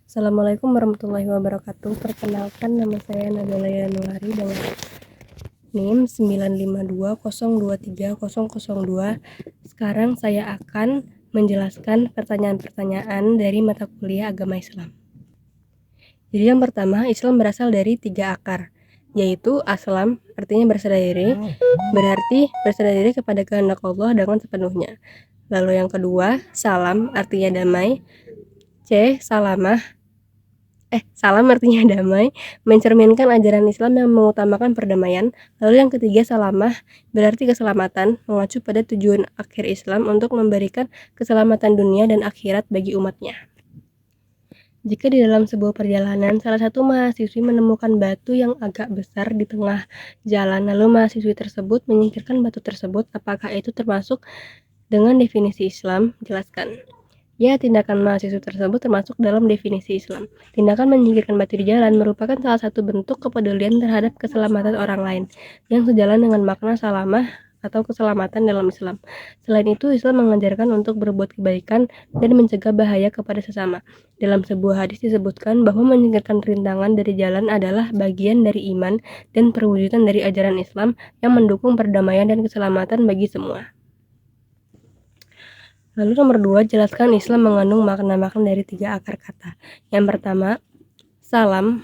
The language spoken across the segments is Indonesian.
Assalamualaikum warahmatullahi wabarakatuh. Perkenalkan, nama saya Nabila Yanuari dengan NIM 952023002. Sekarang saya akan menjelaskan pertanyaan-pertanyaan dari mata kuliah agama Islam. Jadi yang pertama, Islam berasal dari 3 akar, yaitu aslam, artinya berserah diri, berarti berserah diri kepada kehendak Allah dengan sepenuhnya. Lalu yang kedua, salam, artinya damai. Salam artinya damai, mencerminkan ajaran Islam yang mengutamakan perdamaian. Lalu yang ketiga, salamah, berarti keselamatan, mengacu pada tujuan akhir Islam untuk memberikan keselamatan dunia dan akhirat bagi umatnya. Jika di dalam sebuah perjalanan, salah satu mahasiswi menemukan batu yang agak besar di tengah jalan, lalu mahasiswi tersebut menyingkirkan batu tersebut, apakah itu termasuk dengan definisi Islam? Jelaskan. Ya, tindakan mahasiswa tersebut termasuk dalam definisi Islam. Tindakan menyingkirkan batu di jalan merupakan salah satu bentuk kepedulian terhadap keselamatan orang lain, yang sejalan dengan makna salamah atau keselamatan dalam Islam. Selain itu, Islam mengajarkan untuk berbuat kebaikan dan mencegah bahaya kepada sesama. Dalam sebuah hadis disebutkan bahwa menyingkirkan rintangan dari jalan adalah bagian dari iman dan perwujudan dari ajaran Islam yang mendukung perdamaian dan keselamatan bagi semua. Lalu nomor 2, jelaskan Islam mengandung makna-makna dari 3 akar kata. Yang pertama, salam,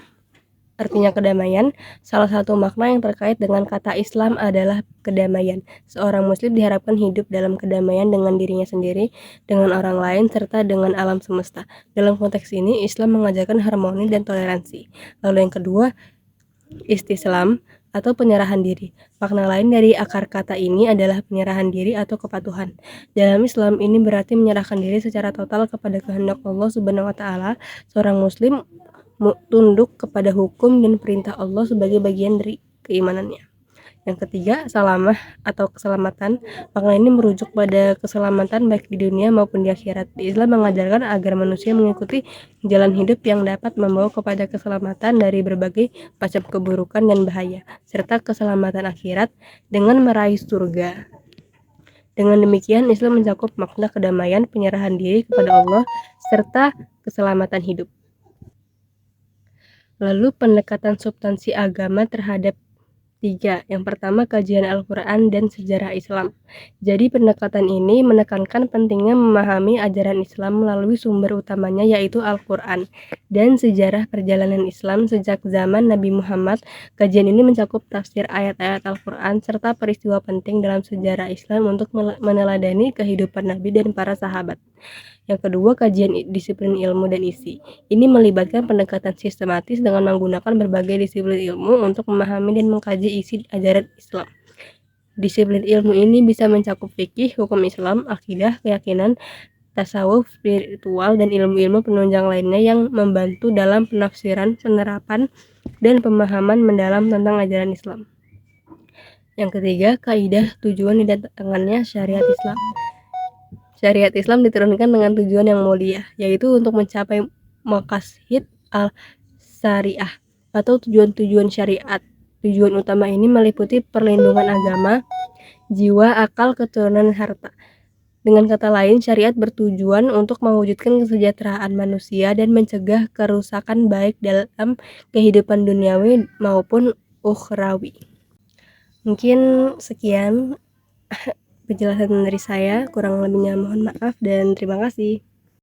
artinya kedamaian. Salah satu makna yang terkait dengan kata Islam adalah kedamaian. Seorang muslim diharapkan hidup dalam kedamaian dengan dirinya sendiri, dengan orang lain, serta dengan alam semesta. Dalam konteks ini, Islam mengajarkan harmoni dan toleransi. Lalu yang kedua, istislam atau penyerahan diri. Makna lain dari akar kata ini adalah penyerahan diri atau kepatuhan. Dalam Islam, ini berarti menyerahkan diri secara total kepada kehendak Allah Subhanahu wa taala. Seorang muslim tunduk kepada hukum dan perintah Allah sebagai bagian dari keimanannya. Yang ketiga, salamah atau keselamatan. Makna ini merujuk pada keselamatan baik di dunia maupun di akhirat. Islam mengajarkan agar manusia mengikuti jalan hidup yang dapat membawa kepada keselamatan dari berbagai macam keburukan dan bahaya, serta keselamatan akhirat dengan meraih surga. Dengan demikian, Islam mencakup makna kedamaian, penyerahan diri kepada Allah, serta keselamatan hidup. Lalu pendekatan substansi agama terhadap 3. Yang pertama, kajian Al-Quran dan sejarah Islam. Jadi pendekatan ini menekankan pentingnya memahami ajaran Islam melalui sumber utamanya, yaitu Al-Quran dan sejarah perjalanan Islam sejak zaman Nabi Muhammad. Kajian ini mencakup tafsir ayat-ayat Al-Quran serta peristiwa penting dalam sejarah Islam untuk meneladani kehidupan Nabi dan para sahabat. Yang kedua, kajian disiplin ilmu dan isi. Ini melibatkan pendekatan sistematis dengan menggunakan berbagai disiplin ilmu untuk memahami dan mengkaji isi ajaran Islam. Disiplin ilmu ini bisa mencakup fikih, hukum Islam, akidah, keyakinan, tasawuf, spiritual, dan ilmu-ilmu penunjang lainnya yang membantu dalam penafsiran, penerapan, dan pemahaman mendalam tentang ajaran Islam. Yang ketiga, kaidah tujuan didatangkannya syariat Islam. Syariat Islam diturunkan dengan tujuan yang mulia, yaitu untuk mencapai maqasid al-syariah atau tujuan-tujuan syariat. Tujuan utama ini meliputi perlindungan agama, jiwa, akal, keturunan, dan harta. Dengan kata lain, syariat bertujuan untuk mewujudkan kesejahteraan manusia dan mencegah kerusakan baik dalam kehidupan duniawi maupun ukhrawi. Mungkin sekian penjelasan dari saya, kurang lebihnya mohon maaf dan terima kasih.